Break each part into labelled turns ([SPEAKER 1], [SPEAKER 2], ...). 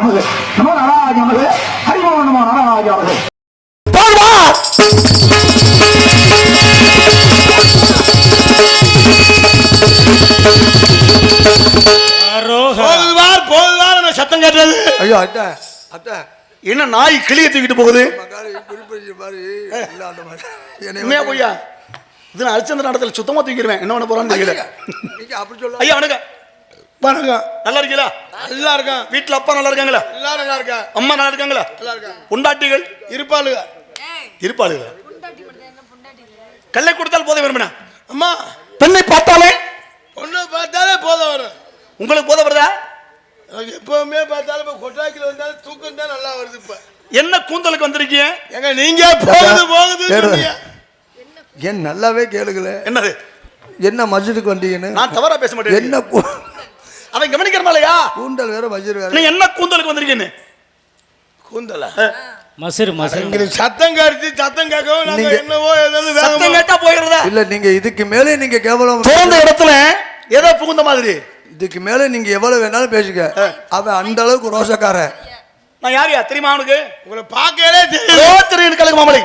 [SPEAKER 1] நமது நமோ நாராஜ நமது ஹரிமோ நமோ நாராஜ நமது.
[SPEAKER 2] சத்தம் கேட்டது. ஐயோ அத்தா அத்தா என்ன நாய் கிளியை தூக்கிட்டு போகுது? பொய்யா இது அரிச்சந்திர நடத்துல சுத்தமா தூக்கிடுவேன். என்ன பண்ண போறான்னு தெரியல. ஐயா வணக்கம். வணக்கம். நல்லா இருக்கீங்களா? நல்லா இருக்கேன். வீட்டுல அப்பா நல்லா இருக்காங்களா? எல்லாரும் நல்லா இருக்கேன். அம்மா நல்லா இருக்காங்களா? நல்லா இருக்காங்க. பொண்டாட்டிகள் இருப்பாளுங்க. இருப்பாளுங்க. கல்லை கொடுத்தால் போதை வருமனா? அம்மா பெண்ணை பார்த்தாலே பொண்ணை பார்த்தாலே போதை வரும். உங்களுக்கு போதை வருதா? எப்பவுமே பார்த்தாலும் இப்ப கொட்டாக்கில வந்தாலும் தூக்கம் தான் நல்லா வருது. இப்ப என்ன கூந்தலுக்கு வந்திருக்கீங்க? எங்க நீங்க போகுது போகுது
[SPEAKER 3] ஏன் நல்லாவே கேளுங்கள.
[SPEAKER 2] என்னது
[SPEAKER 3] என்ன மஸ்ஜிதுக்கு வந்தீங்கன்னு?
[SPEAKER 2] நான் தவறா பேச மாட்டேன். என்ன அவன் கவனிக்கிறமாலையா? கூந்தல் வேற மஸ்ஜித் வேற. நீ என்ன கூந்தலுக்கு வந்திருக்கீங்க? கூந்தலா
[SPEAKER 4] மசரு மசரு
[SPEAKER 2] சத்தம் காட்டி சத்தம் கேட்கவும் நாங்க என்னவோ ஏதாவது சத்தம் கேட்டா போயிடுறதா?
[SPEAKER 3] இல்ல நீங்க இதுக்கு மேலே நீங்க கேவலம்
[SPEAKER 2] தோந்த இடத்துல ஏதோ புகுந்த மாதிரி.
[SPEAKER 3] இதுக்கு மேல நீங்க எவ்வளவு வேணாலும் பேசுங்க. அவன் அந்த அளவுக்கு ரோஷக்காரன்.
[SPEAKER 2] நான் யாரையா தெரியுமா அவனுக்கு? உங்களை பார்க்கவே தெரியும். கலக்கு மாமலை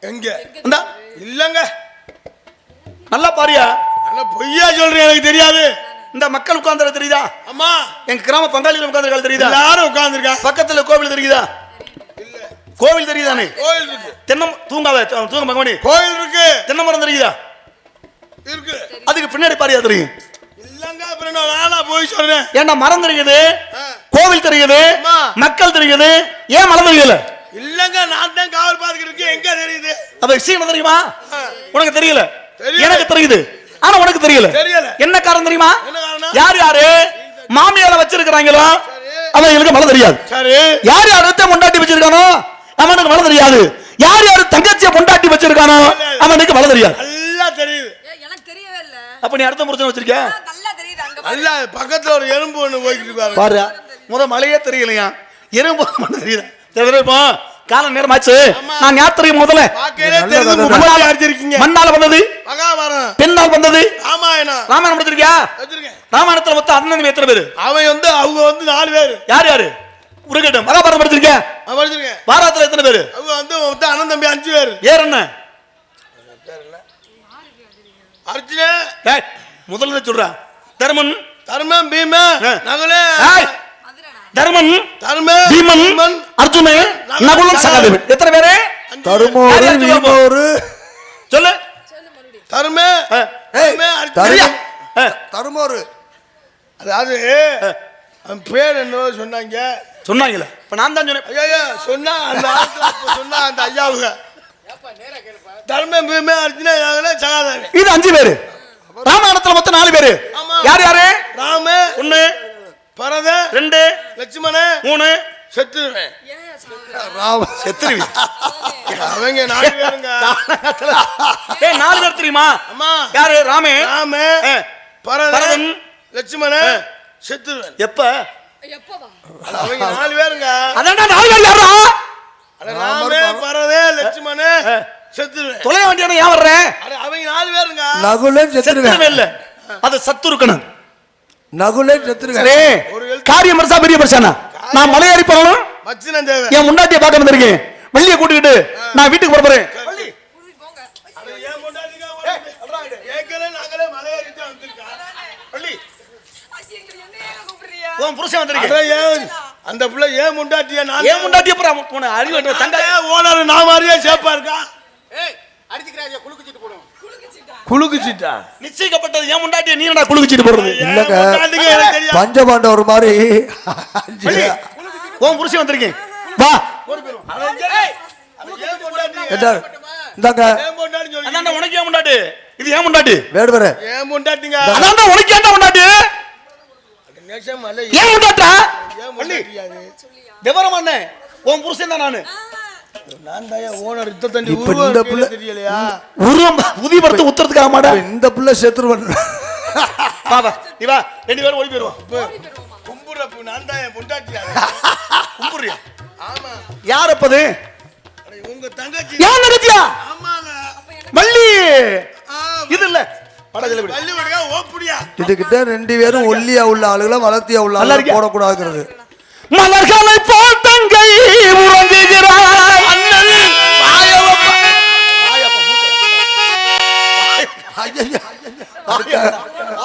[SPEAKER 2] எங்க இந்த இல்லங்க நல்லா பாரியா. நல்லா பொய்யா சொல்றேன். எனக்கு தெரியாது. இந்த மக்கள் உட்கார்ந்து தெரியுதா? அம்மா எங்க கிராம பங்காளிகள் உட்கார்ந்து தெரியுதா? எல்லாரும் உட்கார்ந்துருக்கா. பக்கத்துல கோவில் தெரியுதா? இல்ல கோவில் தெரியுதானே? கோவில் இருக்கு. தென்னம் தூங்காத தூங்க மகனே. கோவில் இருக்கு. தென்னை மரம் தெரியுதா? இருக்கு. அதுக்கு பின்னாடி பாரியா தெரியும். இல்லங்க அப்புறம் நான் போய் சொல்றேன். ஏன்னா மரம் தெரியுது, கோவில் தெரியுது, மக்கள் தெரியுது, ஏன் மரம் தெரியல? இல்லங்க நான் தான் காவல் பார்த்துக்கிட்டு எங்க தெரியுது? அப்ப விஷயம் தெரியுமா? உனக்கு தெரியல, எனக்கு தெரியுது, ஆனா உனக்கு தெரியல. என்ன காரணம் தெரியுமா? யார் யாரு மாமியார வச்சிருக்காங்களோ அவங்களுக்கு மழை தெரியாது. யார் யாரு பொண்டாட்டி வச்சிருக்கானோ அவனுக்கு மழை தெரியாது. யார் யாரு தங்கச்சியை பொண்டாட்டி வச்சிருக்கானோ அவனுக்கு மழை தெரியாது. எல்லாம் தெரியுது. அப்ப நீ அடுத்த முறைச்சு வச்சிருக்க? அல்ல பக்கத்துல ஒரு எறும்பு ஒண்ணு போய்கிட்டு பாரு. முத மழையே தெரியலையா? எறும்பு தெரியுது. தெரியுமா? காலம் நேரமாச்சு. நான் ஞாபகம் முதல்ல மண்ணால வந்தது, பெண்ணால் வந்தது, ராமாயணம் படிச்சிருக்கியா? ராமாயணத்துல மொத்தம் அண்ணன் எத்தனை பேரு? அவங்க வந்து 4 பேரு. யார் யாரு? உருகட்டும். மகாபாரதம் படிச்சிருக்கியா? பாரதத்துல எத்தனை பேரு? அவங்க அண்ணன் தம்பி 5 பேரு. ஏர் என்ன அர்ஜுன முதல்ல சொல்றான். தர்மன் தர்மம் பீம நகுல தர்மன் தர்ம பீமன் அர்ஜுன நகுலன் சகாதேவன். எத்தனை பேரு?
[SPEAKER 3] தர்மோரு பீமோரு
[SPEAKER 2] சொல்லு. தர்ம
[SPEAKER 3] தர்மோரு
[SPEAKER 2] அதாவது அவன் பேர் என்ன சொன்னாங்க? சொன்னாங்களே. இப்ப நான் தான் சொன்னேன். ஐயா சொன்னா அந்த சொன்னா அந்த ஐயாவுங்க தர்மம் பீம அர்ஜுன சகாதேவன். இது 5 பேரு. ராமாயணத்துல மொத்தம் 4 பேரு. யார் யாரு? ராம 1, பரத 2, லட்சுமண 3, சத்ருவன். ராம சத்ருவி அவங்க 4 பேருங்க. ஏய் 4 பேர் தெரியுமா? அம்மா யாரு? ராம பரதன் லட்சுமண சத்ருவன். எப்ப எப்பவா? அவங்க 4 பேருங்க. அதான்டா 4 பேர் யாரா? ராம பரத லட்சுமண சத்ருவன். தொலை வண்டியான ஏன் வர்ற? அவங்க 4 பேருங்க. நகுலன் சத்ருவன் இல்ல, அது சத்துருக்கணும். நகுலன் சத்ருவன். சரி காரியம் மரசா பெரிய பிரச்சனை. நான் மலையாரி போறணும் மச்சினன் தேவை. என் முன்னாடியே பார்க்க வந்திருக்கேன். வள்ளியை கூட்டிக்கிட்டு நான் வீட்டுக்கு போறேன். வள்ளி போங்க. அட ஏன் முன்னாடிங்க சொல்றாங்க. ஏக்கல நாங்களே மலையாரி தான் வந்திருக்கோம். வள்ளி என்ன கூப்பிடுறியா? உன் புருஷன் வந்திருக்கேன். அந்த புள்ள ஏன் முண்டாட்டியா? நான் ஏன் முண்டாட்டியா போறா? போன அறிவு தங்க ஓனர் நான் மாதிரியே சேப்பா இருக்கா? ஏய் அடிச்சுக்கறாங்க. குளுக்குச்சிட்டு போறோம். குளுக்குச்சிட்டா நிச்சயிக்கப்பட்டது ஏன் முண்டாட்டியா? நீ என்னடா குளுக்குச்சிட்டு போறது?
[SPEAKER 3] இல்லங்க பஞ்சபாண்டவர் மாதிரி
[SPEAKER 2] உன் புருஷன் வந்திருக்கேன். வா
[SPEAKER 3] இந்தாங்க.
[SPEAKER 2] அதான்டா உனக்கு ஏன் முண்டாட்டி? இது ஏன் முண்டாட்டி?
[SPEAKER 3] வேடு வேற
[SPEAKER 2] ஏன் முண்டாட்டிங்க? அதான்டா உனக்கு ஏன்டா முண்டாட்டி? ஏன் முண்டாட்டா? விவரம் என்ன? உன் புருஷன் தான் நானு. நான் தான் ஓனர். இந்த புள்ள தெரியலையா? உருவம் உதிபடுத்து உத்தரத்துக்காக மாட்டா.
[SPEAKER 3] இந்த புள்ள செத்துருவன்.
[SPEAKER 2] வா வா நீ வா. 2 பேரும் ஓடி போயிடுவோம். கும்புறப்பு நான் தான் முண்டாட்டியா? கும்புறியா? ஆமா. யார் அப்பது? உங்க தங்கச்சி. யார் தங்கச்சியா? ஆமாங்க. வள்ளி இது இல்ல படத்துல வள்ளி விடுங்க. ஓப்புடியா?
[SPEAKER 3] இதுகிட்ட 2 பேரும் ஒல்லியா உள்ள ஆளுகள வளர்த்தியா உள்ள ஆளுகள போட கூடாதுங்கிறது.
[SPEAKER 1] மலர்களை போல் தங்கை உறங்குகிறாய்.
[SPEAKER 2] அண்ணன் வாயவப்பா.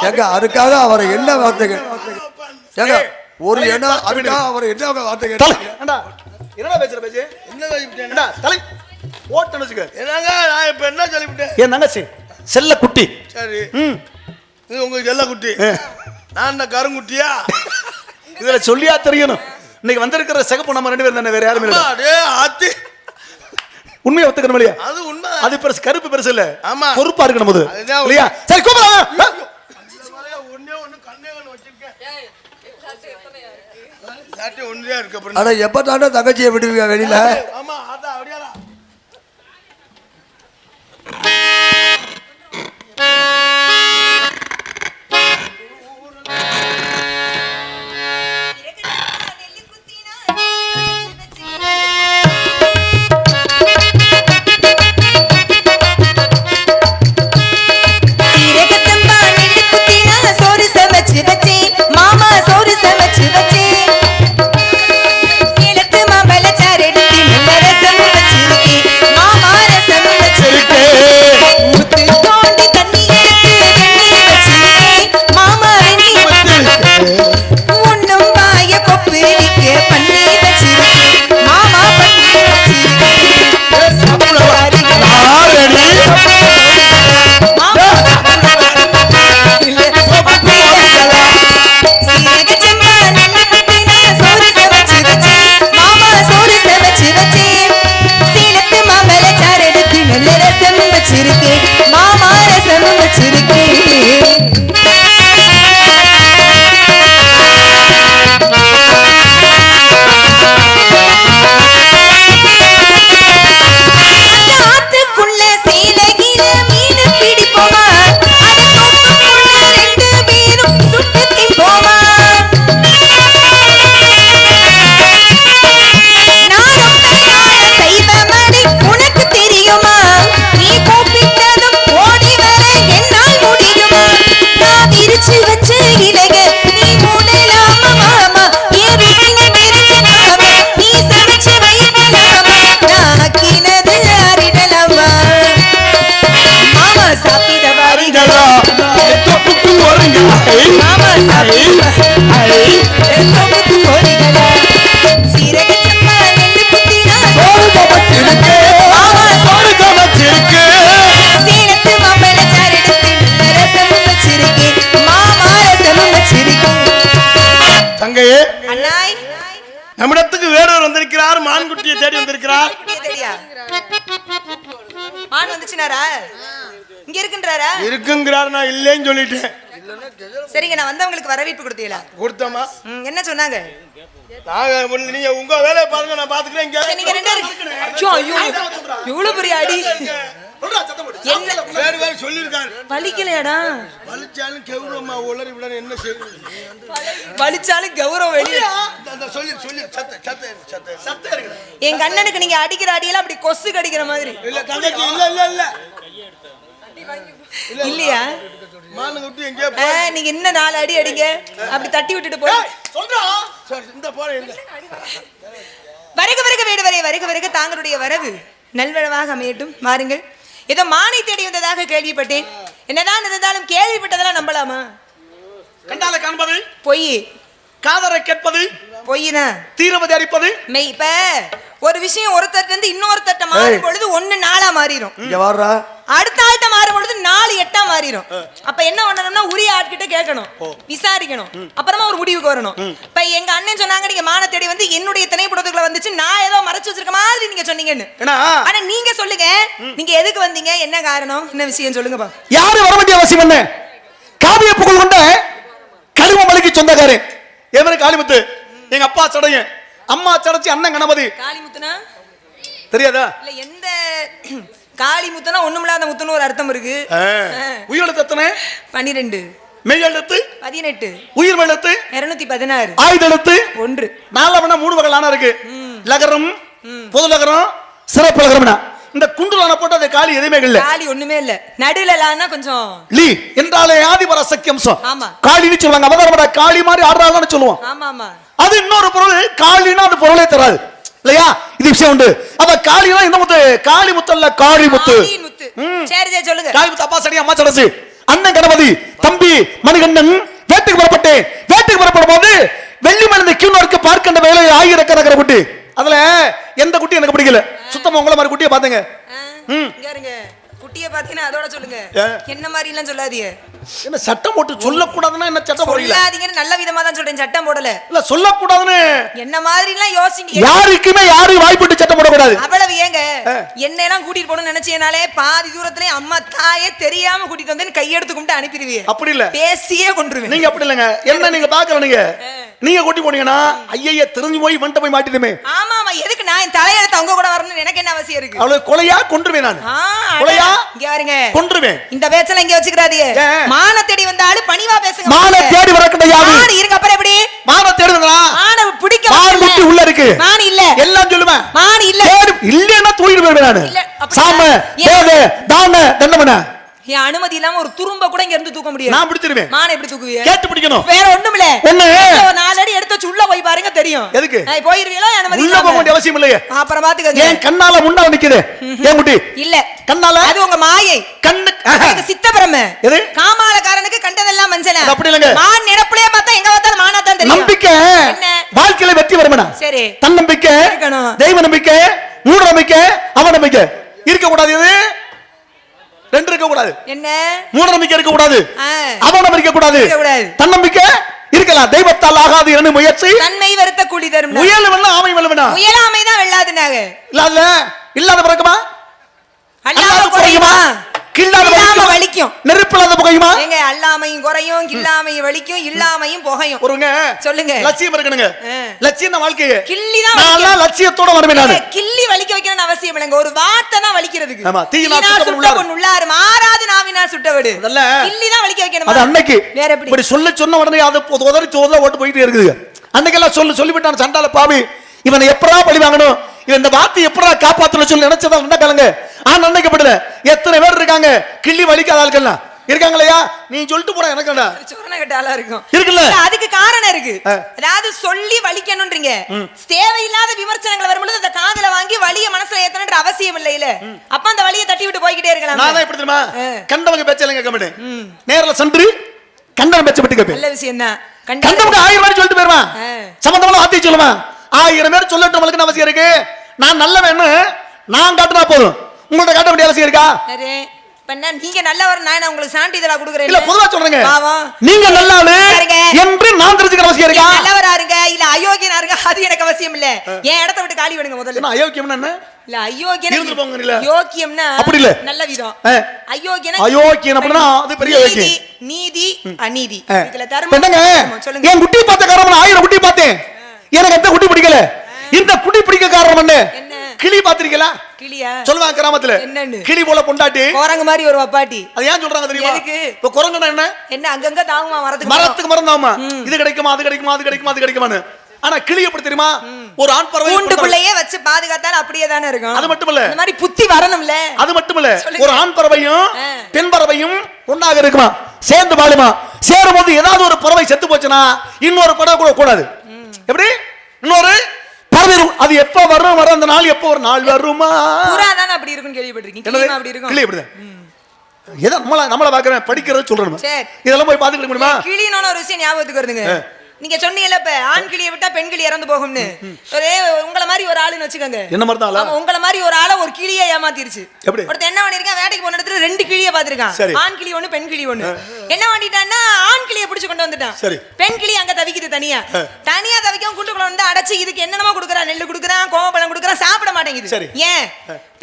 [SPEAKER 3] ஏங்க அதுக்காக அவரை என்ன வார்த்தை ஏங்க ஒரு இடம் அதுக்காக அவரை என்ன வார்த்தை
[SPEAKER 1] என்னடா பேசுற பேச்சு?
[SPEAKER 2] என்ன சொல்லிவிட்டேன்?
[SPEAKER 1] என்னடா தலை ஓட்டன்னு வச்சுக்க.
[SPEAKER 2] என்னங்க நான் இப்ப என்ன சொல்லிவிட்டேன்?
[SPEAKER 1] என் தங்கச்சி செல்ல குட்டி.
[SPEAKER 2] சரி, இது உங்க செல்ல குட்டி, நான் என்ன கருங்குட்டியா?
[SPEAKER 1] இதுல சொல்லியா தெரியணும். இன்னைக்கு வந்திருக்கிற சிகப்பு நம்ம 2 பேரும் தானே, வேற யாருமே இல்ல.
[SPEAKER 2] டேய் ஆத்தி,
[SPEAKER 1] உண்மையை ஒத்துக்கணும் இல்லையா?
[SPEAKER 2] அது உண்மை.
[SPEAKER 1] அது பெருசு, கருப்பு பெருசு இல்ல.
[SPEAKER 2] ஆமா,
[SPEAKER 1] பொறுப்பா இருக்கணும் போது
[SPEAKER 2] அதுதான்
[SPEAKER 1] இல்லையா? சரி கூப்பிடுங்க.
[SPEAKER 2] ஒண்ணே ஒண்ணு கண்ணே ஒண்ணு வச்சிருக்கேன். லாட்டி ஒண்ணுதான் இருக்கு அப்புறம்.
[SPEAKER 3] ஆனா எப்ப தாண்டா தங்கச்சியை விடுவீங்க வெளியில?
[SPEAKER 2] ஆமா, அதான் அப்படியாடா. நம்மிடத்துக்கு வேறொரு வந்திருக்கிறார், மான்குட்டியை தேடி வந்திருக்கிறார்.
[SPEAKER 5] மான் வந்துச்சுனாரா? இங்க இருக்குன்றாரா?
[SPEAKER 2] இருக்குங்கிறார், நான் இல்லைன்னு சொல்லிட்டேன்.
[SPEAKER 5] சரிங்க, நான் வந்தவங்களுக்கு வரவேற்பு கொடுத்தீங்களா?
[SPEAKER 2] கொடுத்தமா.
[SPEAKER 5] என்ன சொன்னாங்க?
[SPEAKER 2] நீங்க உங்க வேலையை பாருங்க, நான் பாத்துக்கிறேன்.
[SPEAKER 5] நீங்க 2 எவ்வளவு பெரிய அடி! என்ன
[SPEAKER 2] வேறு வேறு சொல்லியிருக்காரு.
[SPEAKER 5] வலிக்கலையாடா?
[SPEAKER 2] வலிச்சாலும் கௌரவமா உளறி விட என்ன செய்யுது?
[SPEAKER 5] வலிச்சாலும் கௌரவம் வெளியே
[SPEAKER 2] சொல்லி சொல்லி சத்த
[SPEAKER 5] எங்க அண்ணனுக்கு நீங்க அடிக்கிற அடியெல்லாம் அப்படி கொசு கடிக்கிற மாதிரி
[SPEAKER 2] இல்ல தங்கச்சி. இல்ல இல்ல இல்ல
[SPEAKER 5] இல்லையா?
[SPEAKER 2] மானு குட்டி எங்க?
[SPEAKER 5] நீங்க என்ன 4 அடி அடிங்க, அப்படி தட்டி விட்டுட்டு போய்
[SPEAKER 2] சொல்றா. சரி இந்த போறேன்.
[SPEAKER 5] வருக வருக வீடு வரை வருக வருக தாங்களுடைய வரவு நல்வளவாக அமையட்டும். வாருங்கள். ஏதோ மானை தேடி வந்ததாக கேள்விப்பட்டேன். என்னதான் இருந்தாலும் கேள்விப்பட்டதெல்லாம் நம்பலாமா?
[SPEAKER 1] கண்டால காண்பது
[SPEAKER 5] பொய்,
[SPEAKER 1] காதரை கேட்பது
[SPEAKER 5] பொய்னா
[SPEAKER 1] தீரவதி அடிப்பது
[SPEAKER 5] மெய். இப்ப ஒரு விஷயம் ஒருத்தர் இருந்து இன்னொருத்தட்ட மாறும் பொழுது 1 4 மாறிடும்.
[SPEAKER 3] இங்க வாடா.
[SPEAKER 5] அடுத்த ஆள்கிட்ட மாறும் பொழுது 4 8 மாறிடும். அப்ப என்ன பண்ணணும்னா உரிய ஆட்கிட்ட கேட்கணும், விசாரிக்கணும், அப்புறமா ஒரு முடிவுக்கு வரணும். இப்ப எங்க அண்ணன் சொன்னாங்க, நீங்க மான தேடி வந்து என்னுடைய திணைப்படத்துக்குள்ள வந்துச்சு, நான் ஏதோ மறைச்சு வச்சிருக்க மாதிரி நீங்க சொன்னீங்கன்னு. ஆனா நீங்க சொல்லுங்க, நீங்க எதுக்கு வந்தீங்க, என்ன காரணம், என்ன விஷயம் சொல்லுங்கப்பா.
[SPEAKER 1] யாரு வர வேண்டிய அவசியம் என்ன? காவிய புகழ் கொண்ட கலிமமலைக்கு சொந்தக்காரன் எவரு? காளிமுத்து. எங்க அப்பா சடைய, அம்மா சடைச்சி, அண்ணன் கணபதி.
[SPEAKER 5] காளிமுத்துனா
[SPEAKER 1] தெரியாதா?
[SPEAKER 5] இல்ல, எந்த காளிமுத்துனா ஒண்ணுமில்லாத முத்துன்னு ஒரு அர்த்தம் இருக்கு.
[SPEAKER 1] உயிரெழுத்து எத்தனை?
[SPEAKER 5] 12.
[SPEAKER 1] மெய்யெழுத்து
[SPEAKER 5] 18.
[SPEAKER 1] உயிர் எழுத்து
[SPEAKER 5] 216.
[SPEAKER 1] ஆயுதெழுத்து
[SPEAKER 5] 1.
[SPEAKER 1] 4 3 வகையான இருக்கு. லகரம், பொது லகரம், சிறப்பு லகரம்னா. இந்த குண்டுலான போட்டு அது காளி எதுவுமே இல்ல.
[SPEAKER 5] காளி ஒண்ணுமே இல்ல. நடுல லான்னா கொஞ்சம்
[SPEAKER 1] லீ என்றாலே ஆதிபராசக்தி அம்சம்.
[SPEAKER 5] ஆமா.
[SPEAKER 1] காளின்னு சொல்லுவாங்க. அவதாரப்பட காளி மாதிரி ஆடுறாங்கன்னு சொல்லுவோம்.
[SPEAKER 5] ஆமா ஆமா.
[SPEAKER 1] அது இன்னொரு பொருள். காளினா அது பொருளே தராது இல்லையா? இது விஷயம் உண்டு. அப்ப காளினா இந்த முத்து, காளி முத்து அல்ல, காளி முத்து.
[SPEAKER 5] சரி சரி சொல்லுங்க.
[SPEAKER 1] காளி முத்து அப்பா சரி, அம்மா சடசு. அண்ணன் கணபதி, தம்பி மணிகண்டன் வேட்டுக்கு புறப்பட்டேன். வேட்டுக்கு புறப்படும் போது வெள்ளி மனித கியூனருக்கு பார்க்கின்ற வேலை ஆயிரக்கணக்கிற குட்டி. அதுல எந்த குட்டி எனக்கு பிடிக்கல. சுத்தமா உங்கள மாதிரி குட்டியை பாத்துங்க.
[SPEAKER 5] இங்க இருங்க. குட்டியை பாத்தீங்கன்னா அதோட சொல்லுங்க. என்ன மாதிரி எல்லாம் சொல்லாதீங்க.
[SPEAKER 1] என்ன சட்டம் போட்டு சொல்லக்கூடாதுன்னா என்ன சட்டம் போடல?
[SPEAKER 5] சொல்லாதீங்கன்னு நல்ல விதமா தான் சொல்றேன், சட்டம் போடல.
[SPEAKER 1] இல்ல சொல்லக்கூடாதுன்னு
[SPEAKER 5] என்ன மாதிரி எல்லாம் யோசிங்க.
[SPEAKER 1] யாருக்குமே யாரும் வாய்ப்பிட்டு சட்டம் போடக்கூடாது.
[SPEAKER 5] அவ்வளவு ஏங்க என்ன எல்லாம் கூட்டிட்டு போகணும்னு நினைச்சேனாலே பாதி தூரத்துல அம்மா தாயே தெரியாம கூட்டிட்டு வந்து கையெடுத்து கும்பிட்டு அனுப்பிடுவீங்க. அப்படி இல்ல, பேசியே கொண்டுருவீங்க.
[SPEAKER 1] நீங்க அப்படி இல்லங்க. என்ன நீங்க பாக்கல, நீங்க கூட்டி போனீங்கன்னா ஐயா தெரிஞ்சு போய் வண்ட போய் மாட்டிடுமே.
[SPEAKER 5] ஆமா ஆமா, எதுக்கு நான் என் தலையெழுத்து அவங்க கூட வரணும்னு எனக்கு என்ன அவசியம் இருக்கு?
[SPEAKER 1] அவளை கொலையா கொன்றுவேன் நான். கொலையா
[SPEAKER 5] இங்க பாருங்க,
[SPEAKER 1] கொன்றுவேன்.
[SPEAKER 5] இந்த பேச்சல இங்க வச்சுக்கிறாதீங்க. மான தேடி வந்தாலும் பணிவா பேசுங்க.
[SPEAKER 1] மான தேடி வரக்கட்ட யாரு?
[SPEAKER 5] மான இருங்க. அப்புறம் எப்படி
[SPEAKER 1] மான தேடுங்களா?
[SPEAKER 5] மான பிடிக்க
[SPEAKER 1] மான குட்டி உள்ள இருக்கு.
[SPEAKER 5] மான இல்ல
[SPEAKER 1] எல்லாம் சொல்லுவேன்.
[SPEAKER 5] மான இல்ல.
[SPEAKER 1] இல்லன்னா தூக்கிட்டு போயிடுவேன் நானு. சாம தேவ தான தண்டமன
[SPEAKER 5] என் அனுமதி இல்லாம ஒரு துரும்ப கூட இங்க இருந்து தூக்க முடியாது.
[SPEAKER 1] நான் பிடிச்சிருவேன்.
[SPEAKER 5] மான எப்படி தூக்குவீங்க?
[SPEAKER 1] கேட்டு பிடிக்கணும்.
[SPEAKER 5] வேற ஒண்ணும் இல்ல.
[SPEAKER 1] ஒண்ணு
[SPEAKER 5] ஒரு 4 அடி எடுத்து வச்சு உள்ள போய் பாருங்க, தெரியும்.
[SPEAKER 1] எதுக்கு
[SPEAKER 5] போயிருவீங்களா? அனுமதி
[SPEAKER 1] உள்ள போக வேண்டிய அவசியம் இல்லையே.
[SPEAKER 5] அப்புறம் பாத்துக்கங்க.
[SPEAKER 1] ஏன் கண்ணால முன்னால நிக்குது ஏன் குட்டி?
[SPEAKER 5] இல்ல கண்ணால, அது உங்க மாயை. கண்ணு சித்தபிரம. எது? காமாலக்காரனுக்கு கண்டதெல்லாம் மஞ்சள். அப்படி இல்லங்க. மான் நிரப்புலயே பார்த்தா எங்க பார்த்தாலும் மானா தான் தெரியும். நம்பிக்கை வாழ்க்கையில வெற்றி வருமனா? சரி. தன்னம்பிக்கை இருக்கணும். தெய்வ நம்பிக்கை, மூட நம்பிக்கை, அவ நம்பிக்கை இருக்க கூடாது. இது ரெண்டு இருக்க கூடாது. என்ன? மூட நம்பிக்கை இருக்க கூடாது, அவ நம்பிக்கை கூடாது. தன்னம்பிக்கை இருக்கலாம். தெய்வத்தால் ஆகாது என்ன முயற்சி தன்மை வருத்த கூலி தரும். முயல் வெல்ல ஆமை வெல்லுவனா? முயலாமை தான் வெல்லாதுனாங்க. இல்லாத இல்லாத பிறக்குமா? அல்லாத குறையுமா? கில்லாம வலிக்கும். நெருப்பில்லாத புகையுமா? ஏங்க அல்லாமையும் குறையும், கில்லாமையும் வலிக்கும், இல்லாமையும் புகையும். ஒருங்க சொல்லுங்க. லட்சியம் இருக்கணுங்க. லட்சியம் தான் வாழ்க்கையே. கிள்ளி தான் நான் லட்சியத்தோட வருவேன் நான். கிள்ளி வலிக்க வைக்கணும்னு அவசியம் இல்லங்க. ஒரு வார்த்தை தான் வலிக்கிறதுக்கு. ஆமா, தீயினா சுட்ட பொன் உள்ளாரு மாறாது நாவினா சுட்டவடு. அதல்ல கிள்ளி தான் வலிக்க வைக்கணும். அது அன்னைக்கு வேற எப்படி? இப்படி சொன்ன உடனே அது உதறி தோதல ஓட்டு போயிட்டே இருக்குது. அன்னைக்கெல்லாம் சொல்லிவிட்டான் சண்டால பாவி, இவனை எப்படா பழி வாங்கணும், இவன் இந்த வார்த்தை எப்படா காப்பாத்தணும் சொல்லி நினைச்சதா என்ன கலங்க. ஆனா நினைக்கப்படல. எத்தனை பேர் இருக்காங்க கிள்ளி வலிக்காத ஆட்கள்லாம் இருக்காங்களையா? நீ சொல்லிட்டு போற எனக்கு சொன்ன கட்ட ஆளா இருக்கும் இருக்குல்ல. அதுக்கு காரணம் இருக்கு. அதாவது சொல்லி வலிக்கணும்ன்றீங்க. தேவையில்லாத விமர்சனங்கள் வரும்போது அந்த காதுல வாங்கி வலிய மனசுல ஏத்தணும்ன்ற அவசியம் இல்ல. இல்ல அப்ப அந்த வலியை தட்டி விட்டு போய்கிட்டே இருக்கலாம். நான் எப்படி தெரியுமா கண்டவங்க பேச்சல கேட்க மாட்டேன். நேர்ல சென்று கண்டவன் பேச்ச பத்தி கேட்பேன். நல்ல விஷயம் தான். கண்டவங்க 1000 பேர் சொல்லிட்டு போயிருவான். சம்பந்தமான வார்த்தை சொல்லுவான். 1000 பேர் சொல்லட்டும், உங்களுக்கு அவசியம் இருக்கு. நான் நல்லவன்னு நான் காட்டினா போதும், உங்கள்ட்ட காட்ட வேண்டிய அவசியம் இருக்கா? நீங்க நல்லவர், நான் உங்களுக்கு சான்றிதழா கொடுக்குறேன். இல்ல பொதுவா சொல்றேங்க, நீங்க நல்லவரு என்று நான் தெரிஞ்சுக்கிற அவசியம் இருக்கா? நல்லவரா இருங்க இல்ல அயோக்கியனா இருங்க அது எனக்கு அவசியம் இல்ல. என் இடத்தை விட்டு காலி பண்ணுங்க முதல்ல. அயோக்கியம்னா என்ன? இல்ல அயோக்கியனா இருந்து போங்க. இல்ல யோக்கியம்னா அப்படி இல்ல, நல்ல விதம். அயோக்கியன் அப்படினா அது பெரிய யோக்கியம். நீதி அநீதி இதுல தர்மம் சொல்லுங்க. என் குட்டி பார்த்த காரணம் 1000 குட்டி பார்த்தேன், எனக்கு எந்த குட்டி பிடிக்கல. இந்த குட்டி பிடிக்க காரணம் என்ன? கிளி பாத்திருக்கீங்களா? கிளியா சொல்லுவாங்க கிராமத்துல. கிளி போல பொண்டாட்டி குரங்கு மாதிரி ஒரு வப்பாட்டி. அது ஏன் சொல்றாங்க தெரியுமா? இப்ப குரங்குனா என்ன? என்ன அங்கங்க தாவுமா மரத்துக்கு மரம் தாவுமா. இது கிடைக்குமா அது கிடைக்குமா அது கிடைக்குமா அது கிடைக்குமான்னு. ஆனா கிளி எப்படி தெரியுமா? ஒரு ஆண் பறவை கூண்டுக்குள்ளேயே வச்சு பாதுகாத்தால அப்படியே தானே இருக்கும். அது மட்டும் இல்ல, இந்த மாதிரி புத்தி வரணும்ல. அது மட்டும் இல்ல, ஒரு ஆண் பறவையும் பெண் பறவையும் ஒண்ணாக இருக்குமா, சேர்ந்து வாழுமா. சேரும்போது ஏதாவது ஒரு பறவை செத்து போச்சுன்னா இன்னொரு பறவை கூட கூடாது. எப்படி இன்னொரு அது எப்ப வரும் வர அந்த நாள் எப்ப ஒரு நாள் வருமா? புறாதான அப்படி இருக்குன்னு கேள்விப்பட்டிருக்கீங்க. கிளி அப்படி இருக்கும். கிளி அப்படிதான். ஏதோ நம்மள பாக்குறேன் படிக்கிறது சொல்றேன். இதெல்லாம் போய் பாத்துக்க முடியுமா? கிளினோட ஒரு விஷயம் ஞாபகத்துக்கு வருதுங்க. நீங்க சொன்னீங்கல்ல இப்ப ஆண் கிளியை விட்டா பெண் கிளி இறந்து போகும்னு. ஒரே உங்கள மாதிரி ஒரு ஆளுன்னு வச்சுக்கோங்க. என்ன மாதிரி தான் ஆளா? உங்கள மாதிரி ஒரு ஆளை ஒரு கிளியை ஏமாத்திருச்சு. ஒருத்தன் என்ன பண்ணிருக்கான், வேட்டைக்கு போன இடத்துல 2 கிளியை பாத்துருக்கான். ஆண் கிளி ஒண்ணு பெண் கிளி ஒண்ணு. என்ன பண்ணிட்டான்னா ஆண் கிளியை பிடிச்சு கொண்டு வந்துட்டான். பெண் கிளி அங்க தவிக்குது தனியா. தனியா தவிக்கவும் கூண்டுக்குள்ள வந்து அடைச்சு இதுக்கு என்னென்னமோ கொடுக்குறான், நெல்லு கொடுக்குறான், கோவப்பழம் கொடுக்குறான், சாப்பிட மாட்டேங்குது. ஏன்?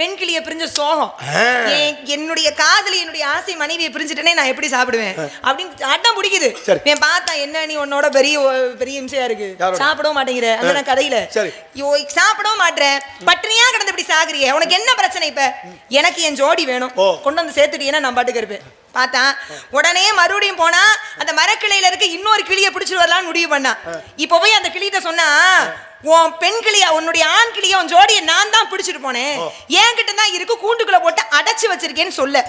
[SPEAKER 5] பெண் கிளியை பிரிஞ்ச சோகம். என்னுடைய காதலி என்னுடைய ஆசை மனைவியை பிரிஞ்சுட்டேனே நான் எப்படி சாப்பிடுவேன் அப்படின்னு அடம் பிடிக்குது. என் பார்த்தா என்ன நீ உன்னோட பெரிய இம்சையா இருக்கு, சாப்பிடவும் மாட்டேங்கிற அந்த கதையில சாப்பிடவும் மாட்டேன், பட்டினியா கிடந்து இப்படி சாகுறிய, உனக்கு என்ன பிரச்சனை? இப்ப எனக்கு என் ஜோடி வேணும், கொண்டு வந்து சேர்த்துட்டீங்கன்னா நான் பாட்டுக்கு இருப்பேன். பார்த்தா உடனே மறுபடியும் போனா அந்த மரக்கிளையில இருக்க இன்னொரு கிளியை பிடிச்சிட்டு வரலாம்னு முடிவு பண்ணா. இப்ப போய் அந்த கிளியிட்ட சொன்னா, உன் பெண் கிளியா உன்னுடைய ஆண் கிளியா உன் ஜோடியை நான் தான் பிடிச்சிட்டு போனேன், என்கிட்ட தான் இருக்கு, கூண்டுக்குள்ள போட்டு அடைச்சு வச்சிருக்கேன்னு சொல்ல.